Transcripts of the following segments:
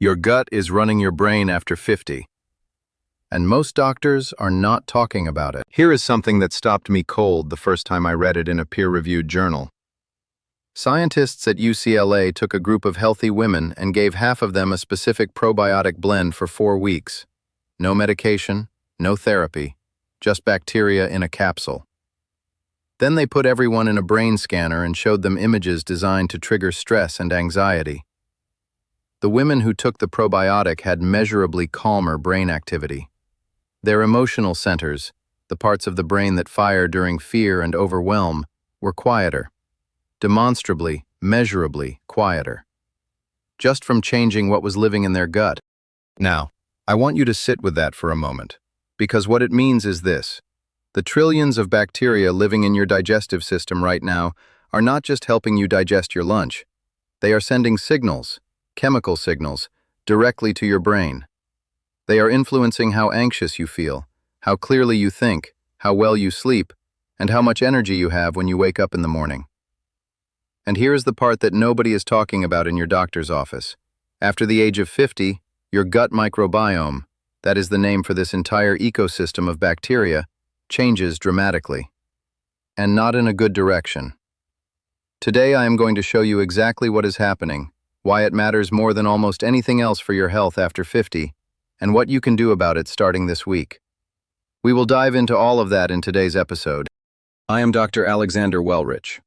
Your gut is running your brain after 50. And most doctors are not talking about it. Here is something that stopped me cold the first time I read it in a peer-reviewed journal. Scientists at UCLA took a group of healthy women and gave half of them a specific probiotic blend for 4 weeks. No medication, no therapy, just bacteria in a capsule. Then they put everyone in a brain scanner and showed them images designed to trigger stress and anxiety. The women who took the probiotic had measurably calmer brain activity. Their emotional centers, the parts of the brain that fire during fear and overwhelm, were quieter. Demonstrably, measurably quieter. Just from changing what was living in their gut. Now, I want you to sit with that for a moment, because what it means is this. The trillions of bacteria living in your digestive system right now are not just helping you digest your lunch. They are sending signals, chemical signals, directly to your brain. They are influencing how anxious you feel, how clearly you think, how well you sleep, and how much energy you have when you wake up in the morning. And here is the part that nobody is talking about in your doctor's office. After the age of 50, your gut microbiome, that is the name for this entire ecosystem of bacteria, changes dramatically. And not in a good direction. Today I am going to show you exactly what is happening, why it matters more than almost anything else for your health after 50, and what you can do about it starting this week. We will dive into all of that in today's episode. I am Dr. Alexander Wellrich.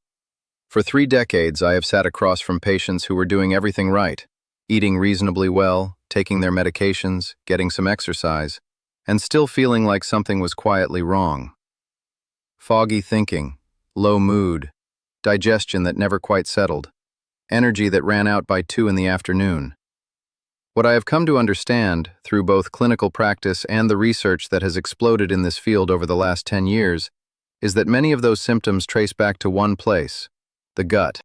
For 3 decades, I have sat across from patients who were doing everything right, eating reasonably well, taking their medications, getting some exercise, and still feeling like something was quietly wrong. Foggy thinking, low mood, digestion that never quite settled, energy that ran out by 2 in the afternoon. What I have come to understand, through both clinical practice and the research that has exploded in this field over the last 10 years, is that many of those symptoms trace back to one place, the gut.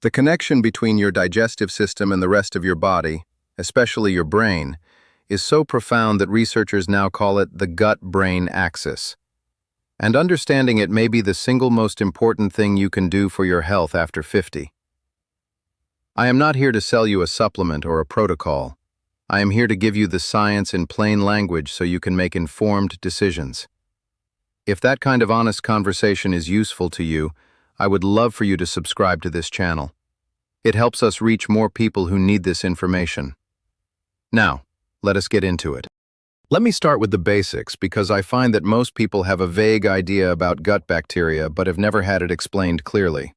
The connection between your digestive system and the rest of your body, especially your brain, is so profound that researchers now call it the gut-brain axis. And understanding it may be the single most important thing you can do for your health after 50. I am not here to sell you a supplement or a protocol. I am here to give you the science in plain language so you can make informed decisions. If that kind of honest conversation is useful to you, I would love for you to subscribe to this channel. It helps us reach more people who need this information. Now, let us get into it. Let me start with the basics because I find that most people have a vague idea about gut bacteria but have never had it explained clearly.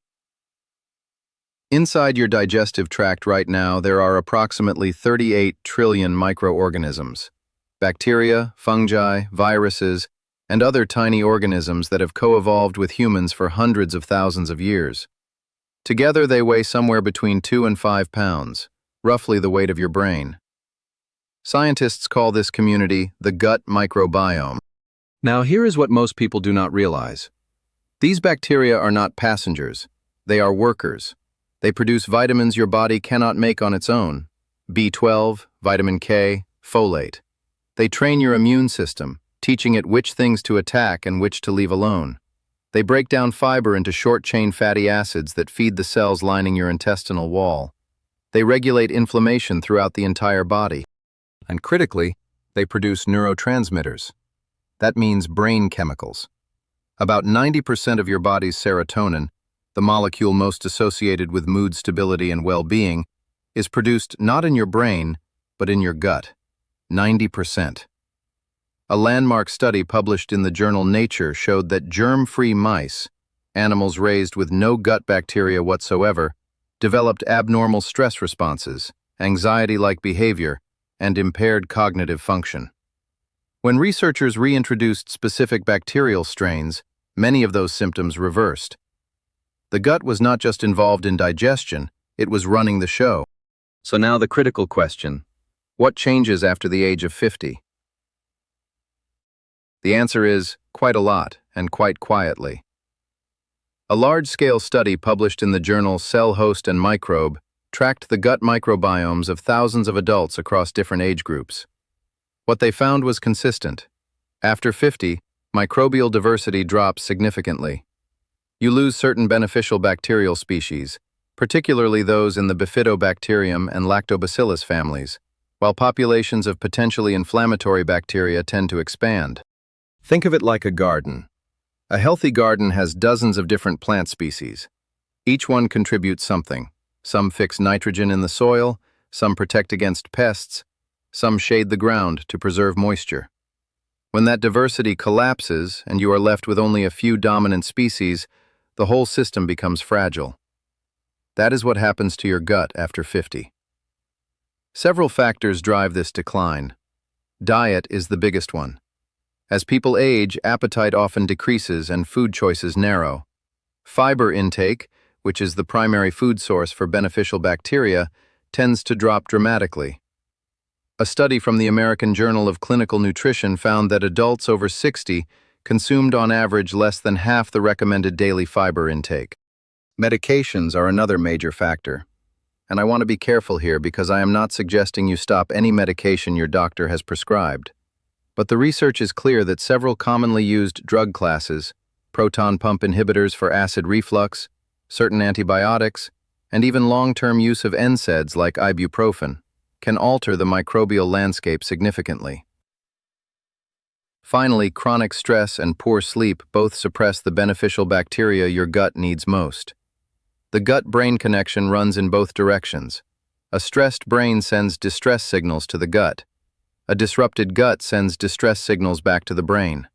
Inside your digestive tract right now, there are approximately 38 trillion microorganisms. Bacteria, fungi, viruses, and other tiny organisms that have co-evolved with humans for hundreds of thousands of years. Together they weigh somewhere between 2 and 5 pounds, roughly the weight of your brain. Scientists call this community the gut microbiome. Now here is what most people do not realize. These bacteria are not passengers, they are workers. They produce vitamins your body cannot make on its own, B12, vitamin K, folate. They train your immune system, teaching it which things to attack and which to leave alone. They break down fiber into short-chain fatty acids that feed the cells lining your intestinal wall. They regulate inflammation throughout the entire body. And critically, they produce neurotransmitters. That means brain chemicals. About 90% of your body's serotonin, the molecule most associated with mood stability and well-being, is produced not in your brain, but in your gut. 90%. A landmark study published in the journal Nature showed that germ-free mice, animals raised with no gut bacteria whatsoever, developed abnormal stress responses, anxiety-like behavior, and impaired cognitive function. When researchers reintroduced specific bacterial strains, many of those symptoms reversed. The gut was not just involved in digestion, it was running the show. So now the critical question, what changes after the age of 50? The answer is quite a lot, and quite quietly. A large-scale study published in the journal Cell Host and Microbe tracked the gut microbiomes of thousands of adults across different age groups. What they found was consistent. After 50, microbial diversity drops significantly. You lose certain beneficial bacterial species, particularly those in the Bifidobacterium and Lactobacillus families, while populations of potentially inflammatory bacteria tend to expand. Think of it like a garden. A healthy garden has dozens of different plant species. Each one contributes something. Some fix nitrogen in the soil, some protect against pests, some shade the ground to preserve moisture. When that diversity collapses and you are left with only a few dominant species, the whole system becomes fragile. That is what happens to your gut after 50. Several factors drive this decline. Diet is the biggest one. As people age, appetite often decreases and food choices narrow. Fiber intake, which is the primary food source for beneficial bacteria, tends to drop dramatically. A study from the American Journal of Clinical Nutrition found that adults over 60 consumed on average less than half the recommended daily fiber intake. Medications are another major factor. And I want to be careful here because I am not suggesting you stop any medication your doctor has prescribed. But the research is clear that several commonly used drug classes, proton pump inhibitors for acid reflux, certain antibiotics, and even long-term use of NSAIDs like ibuprofen, can alter the microbial landscape significantly. Finally, chronic stress and poor sleep both suppress the beneficial bacteria your gut needs most. The gut-brain connection runs in both directions. A stressed brain sends distress signals to the gut. A disrupted gut sends distress signals back to the brain.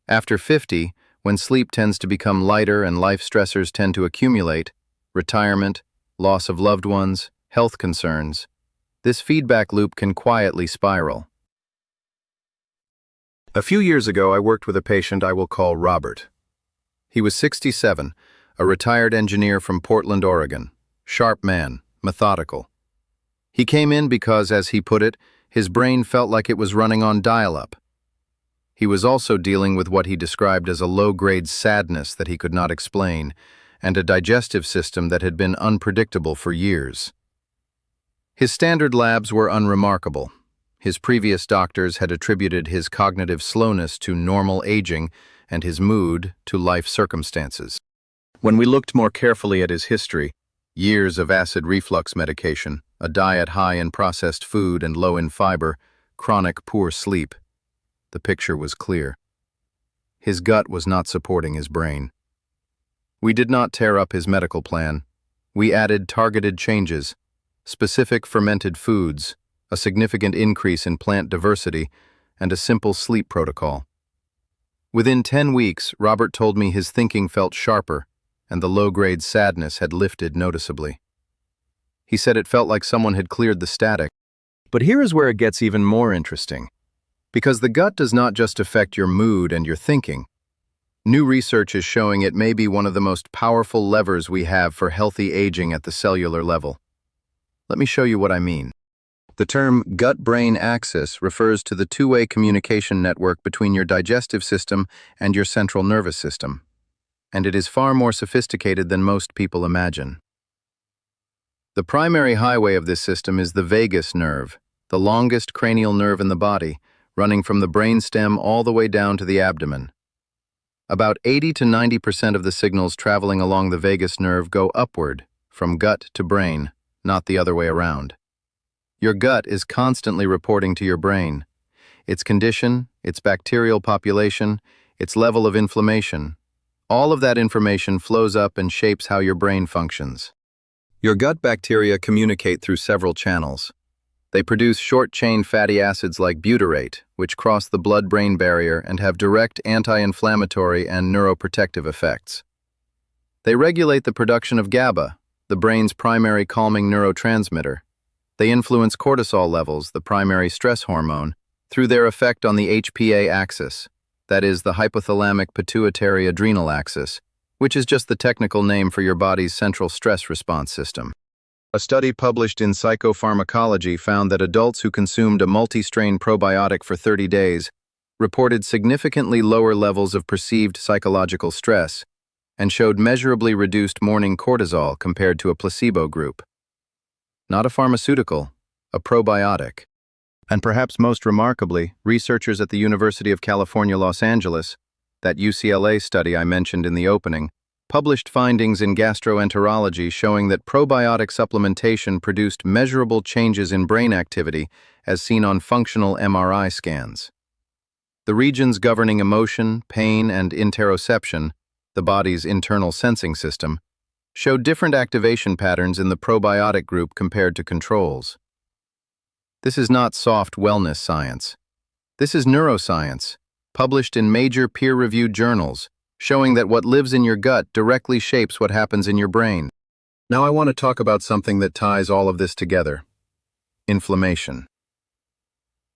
After 50, when sleep tends to become lighter and life stressors tend to accumulate, retirement, loss of loved ones, health concerns, this feedback loop can quietly spiral. A few years ago, I worked with a patient I will call Robert. He was 67, a retired engineer from Portland, Oregon. Sharp man, methodical. He came in because, as he put it, his brain felt like it was running on dial-up. He was also dealing with what he described as a low-grade sadness that he could not explain, and a digestive system that had been unpredictable for years. His standard labs were unremarkable. His previous doctors had attributed his cognitive slowness to normal aging and his mood to life circumstances. When we looked more carefully at his history, years of acid reflux medication, a diet high in processed food and low in fiber, chronic poor sleep, the picture was clear. His gut was not supporting his brain. We did not tear up his medical plan. We added targeted changes, specific fermented foods, a significant increase in plant diversity, and a simple sleep protocol. Within 10 weeks, Robert told me his thinking felt sharper, and the low-grade sadness had lifted noticeably. He said it felt like someone had cleared the static. But here is where it gets even more interesting. Because the gut does not just affect your mood and your thinking. New research is showing it may be one of the most powerful levers we have for healthy aging at the cellular level. Let me show you what I mean. The term gut-brain axis refers to the two-way communication network between your digestive system and your central nervous system, and it is far more sophisticated than most people imagine. The primary highway of this system is the vagus nerve, the longest cranial nerve in the body, running from the brainstem all the way down to the abdomen. About 80 to 90% of the signals traveling along the vagus nerve go upward, from gut to brain, not the other way around. Your gut is constantly reporting to your brain. Its condition, its bacterial population, its level of inflammation. All of that information flows up and shapes how your brain functions. Your gut bacteria communicate through several channels. They produce short-chain fatty acids like butyrate, which cross the blood-brain barrier and have direct anti-inflammatory and neuroprotective effects. They regulate the production of GABA, the brain's primary calming neurotransmitter. They influence cortisol levels, the primary stress hormone, through their effect on the HPA axis, that is, the hypothalamic pituitary adrenal axis, which is just the technical name for your body's central stress response system. A study published in Psychopharmacology found that adults who consumed a multi-strain probiotic for 30 days reported significantly lower levels of perceived psychological stress and showed measurably reduced morning cortisol compared to a placebo group. Not a pharmaceutical, a probiotic. And perhaps most remarkably, researchers at the University of California, Los Angeles, that UCLA study I mentioned in the opening, published findings in Gastroenterology showing that probiotic supplementation produced measurable changes in brain activity as seen on functional MRI scans. The regions governing emotion, pain, and interoception, the body's internal sensing system, showed different activation patterns in the probiotic group compared to controls. This is not soft wellness science. This is neuroscience, published in major peer-reviewed journals, showing that what lives in your gut directly shapes what happens in your brain. Now I want to talk about something that ties all of this together: inflammation.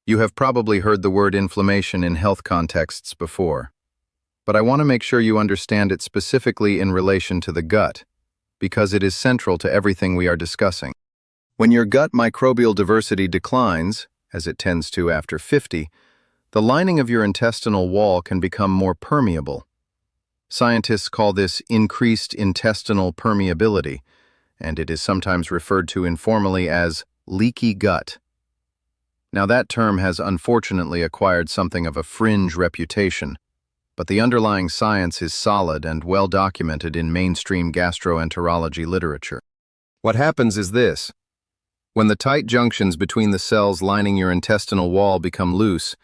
You have probably heard the word inflammation in health contexts before, but I want to make sure you understand it specifically in relation to the gut, because it is central to everything we are discussing. When your gut microbial diversity declines, as it tends to after 50, the lining of your intestinal wall can become more permeable. Scientists call this increased intestinal permeability, and it is sometimes referred to informally as leaky gut. Now that term has unfortunately acquired something of a fringe reputation, but the underlying science is solid and well documented in mainstream gastroenterology literature. What happens is this: when the tight junctions between the cells lining your intestinal wall become loose,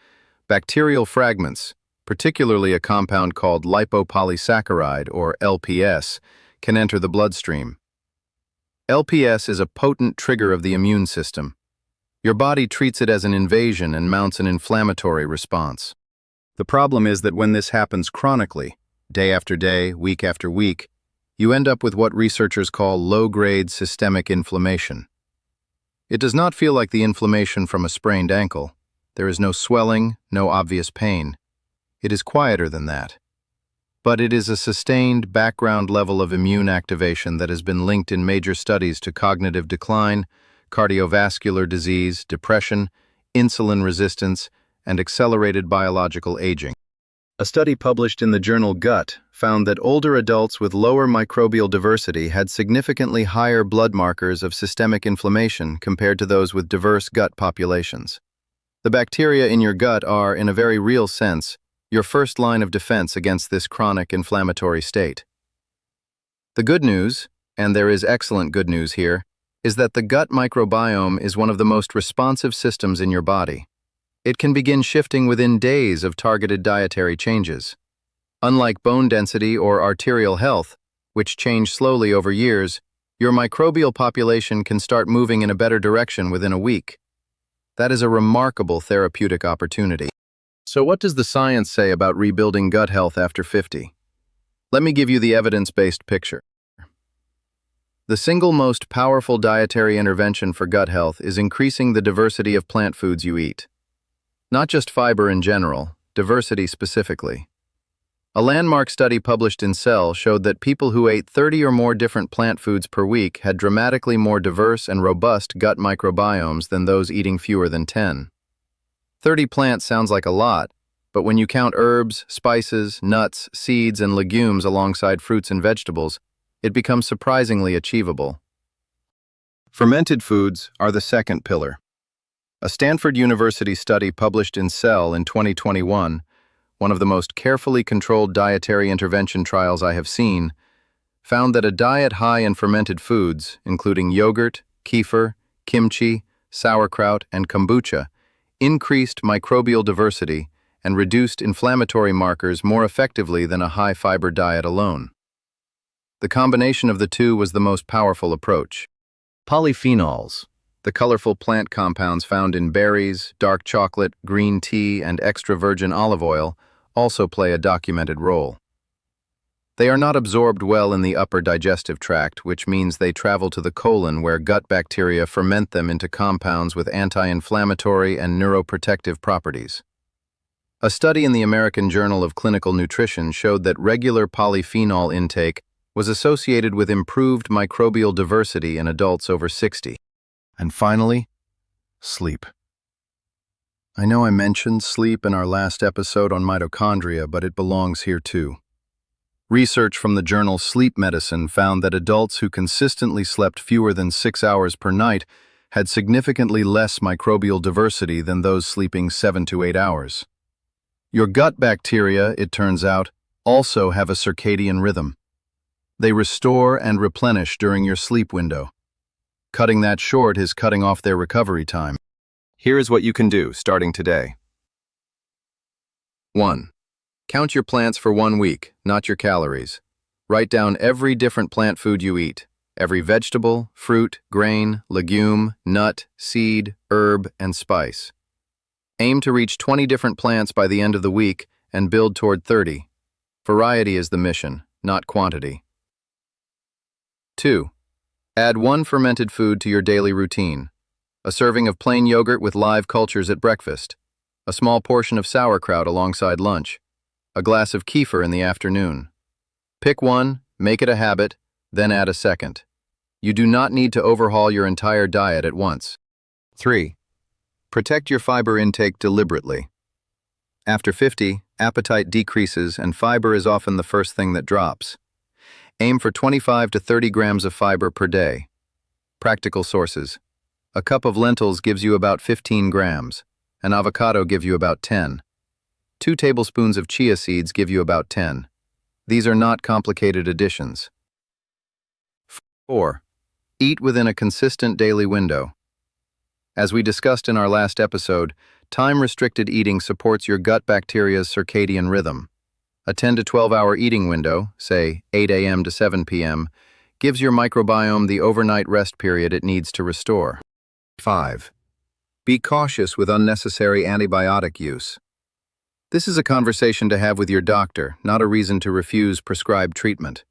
bacterial fragments, particularly a compound called lipopolysaccharide, or LPS, can enter the bloodstream. LPS is a potent trigger of the immune system. Your body treats it as an invasion and mounts an inflammatory response. The problem is that when this happens chronically, day after day, week after week, you end up with what researchers call low-grade systemic inflammation. It does not feel like the inflammation from a sprained ankle. There is no swelling, no obvious pain. It is quieter than that. But it is a sustained background level of immune activation that has been linked in major studies to cognitive decline, cardiovascular disease, depression, insulin resistance, and accelerated biological aging. A study published in the journal Gut found that older adults with lower microbial diversity had significantly higher blood markers of systemic inflammation compared to those with diverse gut populations. The bacteria in your gut are, in a very real sense, your first line of defense against this chronic inflammatory state. The good news, and there is excellent good news here, is that the gut microbiome is one of the most responsive systems in your body. It can begin shifting within days of targeted dietary changes. Unlike bone density or arterial health, which change slowly over years, your microbial population can start moving in a better direction within a week. That is a remarkable therapeutic opportunity. So what does the science say about rebuilding gut health after 50? Let me give you the evidence-based picture. The single most powerful dietary intervention for gut health is increasing the diversity of plant foods you eat. Not just fiber in general, diversity specifically. A landmark study published in Cell showed that people who ate 30 or more different plant foods per week had dramatically more diverse and robust gut microbiomes than those eating fewer than 10. 30 plants sounds like a lot, but when you count herbs, spices, nuts, seeds, and legumes alongside fruits and vegetables, it becomes surprisingly achievable. Fermented foods are the second pillar. A Stanford University study published in Cell in 2021, one of the most carefully controlled dietary intervention trials I have seen, found that a diet high in fermented foods, including yogurt, kefir, kimchi, sauerkraut, and kombucha, increased microbial diversity and reduced inflammatory markers more effectively than a high-fiber diet alone. The combination of the two was the most powerful approach. Polyphenols, the colorful plant compounds found in berries, dark chocolate, green tea, and extra virgin olive oil, also play a documented role. They are not absorbed well in the upper digestive tract, which means they travel to the colon where gut bacteria ferment them into compounds with anti-inflammatory and neuroprotective properties. A study in the American Journal of Clinical Nutrition showed that regular polyphenol intake was associated with improved microbial diversity in adults over 60. And finally, sleep. I know I mentioned sleep in our last episode on mitochondria, but it belongs here too. Research from the journal Sleep Medicine found that adults who consistently slept fewer than 6 hours per night had significantly less microbial diversity than those sleeping 7 to 8 hours. Your gut bacteria, it turns out, also have a circadian rhythm. They restore and replenish during your sleep window. Cutting that short is cutting off their recovery time. Here is what you can do starting today. 1. Count your plants for 1 week, not your calories. Write down every different plant food you eat. Every vegetable, fruit, grain, legume, nut, seed, herb, and spice. Aim to reach 20 different plants by the end of the week and build toward 30. Variety is the mission, not quantity. 2. Add 1 fermented food to your daily routine. A serving of plain yogurt with live cultures at breakfast. A small portion of sauerkraut alongside lunch. A glass of kefir in the afternoon. Pick one, make it a habit, then add a second. You do not need to overhaul your entire diet at once. 3. Protect your fiber intake deliberately. After 50, appetite decreases and fiber is often the first thing that drops. Aim for 25 to 30 grams of fiber per day. Practical sources. A cup of lentils gives you about 15 grams. An avocado gives you about 10. 2 tablespoons of chia seeds give you about 10. These are not complicated additions. 4. Eat within a consistent daily window. As we discussed in our last episode, time-restricted eating supports your gut bacteria's circadian rhythm. A 10 to 12-hour eating window, say 8 a.m. to 7 p.m., gives your microbiome the overnight rest period it needs to restore. 5. Be cautious with unnecessary antibiotic use. This is a conversation to have with your doctor, not a reason to refuse prescribed treatment.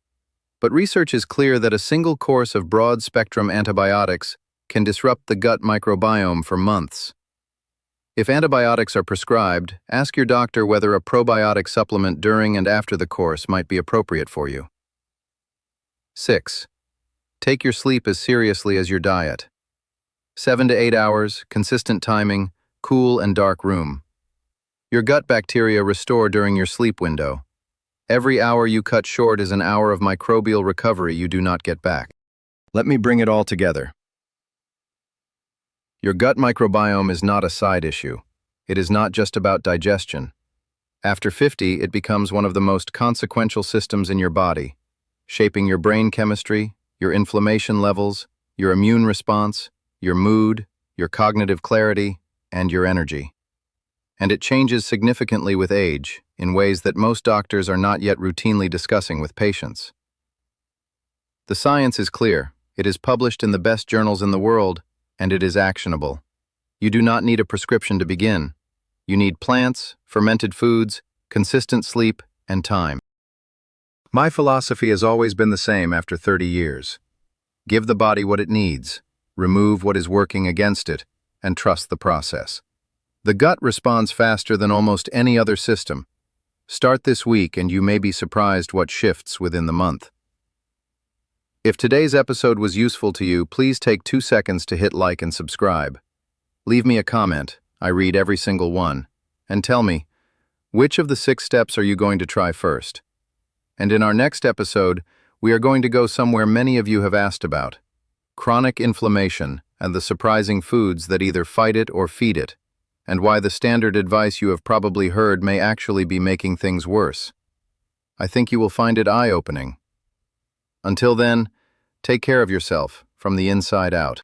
But research is clear that a single course of broad-spectrum antibiotics can disrupt the gut microbiome for months. If antibiotics are prescribed, ask your doctor whether a probiotic supplement during and after the course might be appropriate for you. 6. Take your sleep as seriously as your diet. 7 to 8 hours, consistent timing, cool and dark room. Your gut bacteria restore during your sleep window. Every hour you cut short is an hour of microbial recovery you do not get back. Let me bring it all together. Your gut microbiome is not a side issue. It is not just about digestion. After 50, it becomes one of the most consequential systems in your body, shaping your brain chemistry, your inflammation levels, your immune response, your mood, your cognitive clarity, and your energy. And it changes significantly with age, in ways that most doctors are not yet routinely discussing with patients. The science is clear. It is published in the best journals in the world, and it is actionable. You do not need a prescription to begin. You need plants, fermented foods, consistent sleep, and time. My philosophy has always been the same after 30 years. Give the body what it needs, remove what is working against it, and trust the process. The gut responds faster than almost any other system. Start this week and you may be surprised what shifts within the month. If today's episode was useful to you, please take 2 seconds to hit like and subscribe. Leave me a comment, I read every single one, and tell me, which of the 6 steps are you going to try first? And in our next episode, we are going to go somewhere many of you have asked about: chronic inflammation and the surprising foods that either fight it or feed it, and why the standard advice you have probably heard may actually be making things worse. I think you will find it eye-opening. Until then, take care of yourself from the inside out.